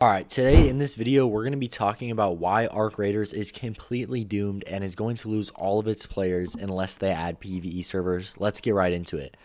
Alright, today in this video, we're going to be talking about why Arc Raiders is completely doomed and is going to lose all of its players unless they add PvE servers. Let's get right into it.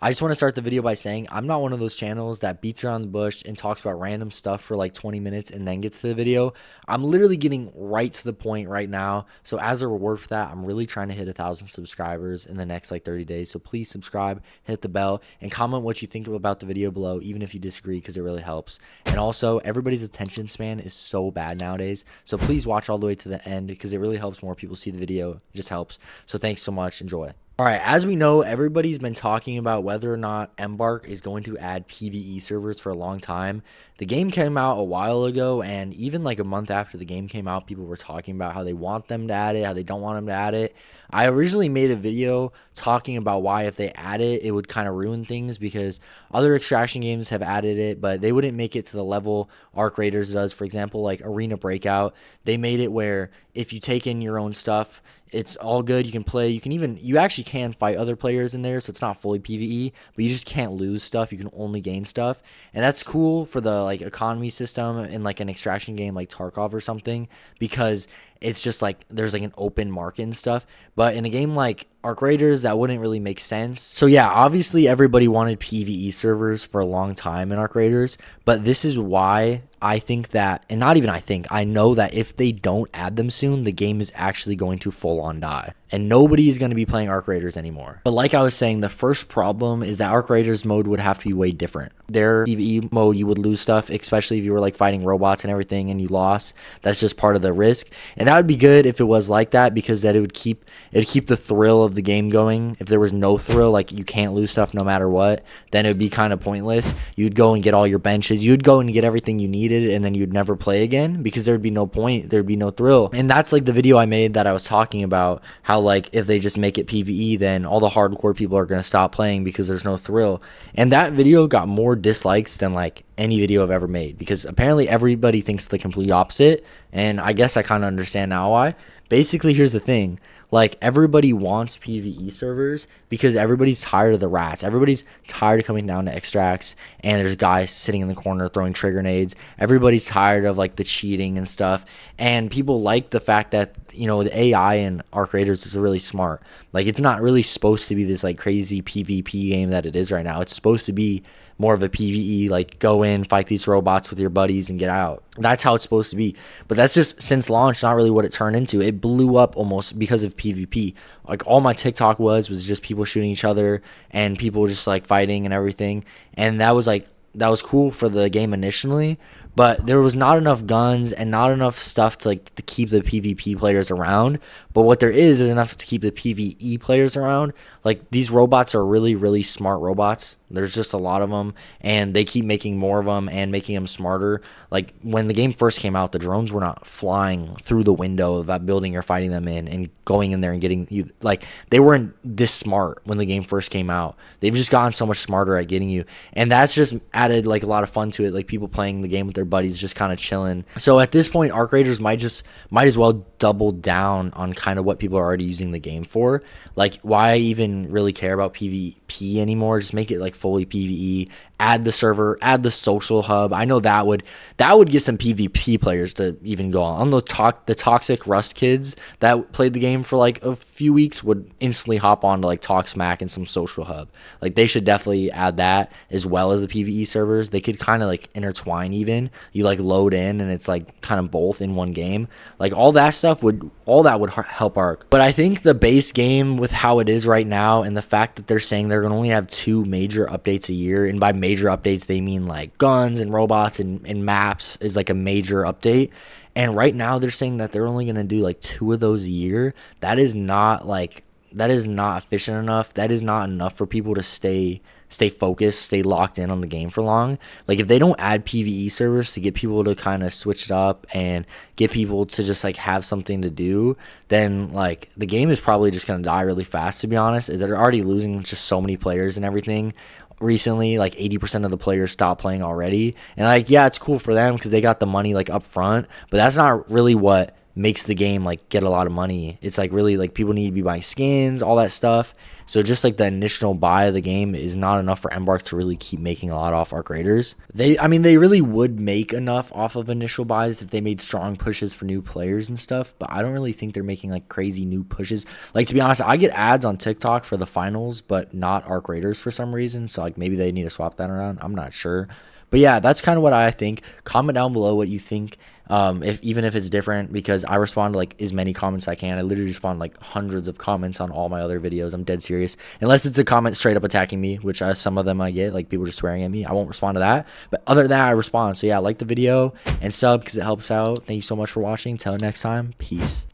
I just want to start the video by saying I'm not one of those channels that beats around the bush and talks about random stuff for like 20 minutes and then gets to the video. I'm literally getting right to the point right now. So as a reward for that, I'm really trying to hit 1,000 subscribers in the next like 30 days. So please subscribe, hit the bell, and comment what you think about the video below, even if you disagree, because it really helps. And also, everybody's attention span is so bad nowadays. So please watch all the way to the end because it really helps more people see the video. It just helps. So thanks so much. Enjoy. Alright, as we know, everybody's been talking about whether or not Embark is going to add PvE servers for a long time. The game came out a while ago, and even like a month after the game came out, people were talking about how they want them to add it, how they don't want them to add it. I originally made a video talking about why if they add it, it would kind of ruin things because other extraction games have added it, but they wouldn't make it to the level Arc Raiders does. For example, like Arena Breakout, they made it where if you take in your own stuff, it's all good. You can play. You actually can fight other players in there, so it's not fully PvE, but you just can't lose stuff. You can only gain stuff, and that's cool for the like economy system in like an extraction game like Tarkov or something, because it's just like there's like an open market and stuff. But in a game like Arc Raiders, that wouldn't really make sense. So yeah, obviously everybody wanted PvE servers for a long time in Arc Raiders, but this is why I think that, and not even I think, I know that if they don't add them soon, the game is actually going to full on die. And nobody is going to be playing Arc Raiders anymore. But like I was saying, the first problem is that Arc Raiders mode would have to be way different. Their PvE mode, you would lose stuff, especially if you were like fighting robots and everything and you lost. That's just part of the risk. And that would be good if it was like that, because that it would keep the thrill of the game going. If there was no thrill, like you can't lose stuff no matter what, then it would be kind of pointless. You'd go and get all your benches. You'd go and get everything you needed, and then you'd never play again because there'd be no point. There'd be no thrill. And that's like the video I made that I was talking about how like if they just make it PvE, then all the hardcore people are going to stop playing because there's no thrill. And that video got more dislikes than like any video I've ever made, because apparently everybody thinks the complete opposite, and I guess I kind of understand now why. Basically, here's the thing. Like, everybody wants PvE servers because everybody's tired of the rats. Everybody's tired of coming down to extracts and there's guys sitting in the corner throwing trigger nades. Everybody's tired of, like, the cheating and stuff. And people like the fact that, you know, the AI in Arc Raiders is really smart. Like, it's not really supposed to be this, like, crazy PvP game that it is right now. It's supposed to be more of a PvE, like go in, fight these robots with your buddies and get out. That's how it's supposed to be. But that's just, since launch, not really what it turned into. It blew up almost because of PvP. Like, all my TikTok was just people shooting each other and people just like fighting and everything. And that was cool for the game initially, but there was not enough guns and not enough stuff to like to keep the PvP players around. But what there is enough to keep the PvE players around. Like, these robots are really, really smart robots. There's just a lot of them, and they keep making more of them and making them smarter. Like, when the game first came out, the drones were not flying through the window of that building you're fighting them in and going in there and getting you. Like, they weren't this smart when the game first came out. They've just gotten so much smarter at getting you, and that's just added like a lot of fun to it. Like, people playing the game with their buddies, just kind of chilling. So at this point, Arc Raiders might as well double down on kind of what people are already using the game for. Like, why even really care about PvP anymore? Just make it like fully PvE. Add the server, add the social hub. I know that would get some PvP players to even go on. The toxic Rust kids that played the game for like a few weeks would instantly hop on to like talk smack and some social hub. Like, they should definitely add that as well as the PvE servers. They could kind of like intertwine even. You like load in and it's like kind of both in one game. Like, all that stuff would help Arc. But I think the base game with how it is right now and the fact that they're saying they're going to only have 2 major updates a year, and by major updates they mean like guns and robots and maps is like a major update. And right now they're saying that they're only going to do like 2 of those a year. That is not efficient enough. That is not enough for people to stay focused, stay locked in on the game for long. Like, if they don't add PvE servers to get people to kind of switch it up and get people to just like have something to do, then like the game is probably just going to die really fast, to be honest. They're already losing just so many players and everything. Recently, like 80% of the players stopped playing already. And like, yeah, it's cool for them because they got the money like up front, but that's not really what makes the game like get a lot of money. It's like really like people need to be buying skins, all that stuff. So just like the initial buy of the game is not enough for Embark to really keep making a lot off Arc Raiders. I mean, they really would make enough off of initial buys if they made strong pushes for new players and stuff. But I don't really think they're making like crazy new pushes. Like, to be honest, I get ads on TikTok for the finals, but not Arc Raiders for some reason. So like maybe they need to swap that around. I'm not sure. But yeah, that's kind of what I think. Comment down below what you think. Even if it's different, because I respond to like as many comments I can. I literally respond like hundreds of comments on all my other videos. I'm dead serious. Unless it's a comment straight up attacking me, which some of them I get, like people just swearing at me. I won't respond to that. But other than that, I respond. So yeah, like the video and sub because it helps out. Thank you so much for watching. Till next time, peace.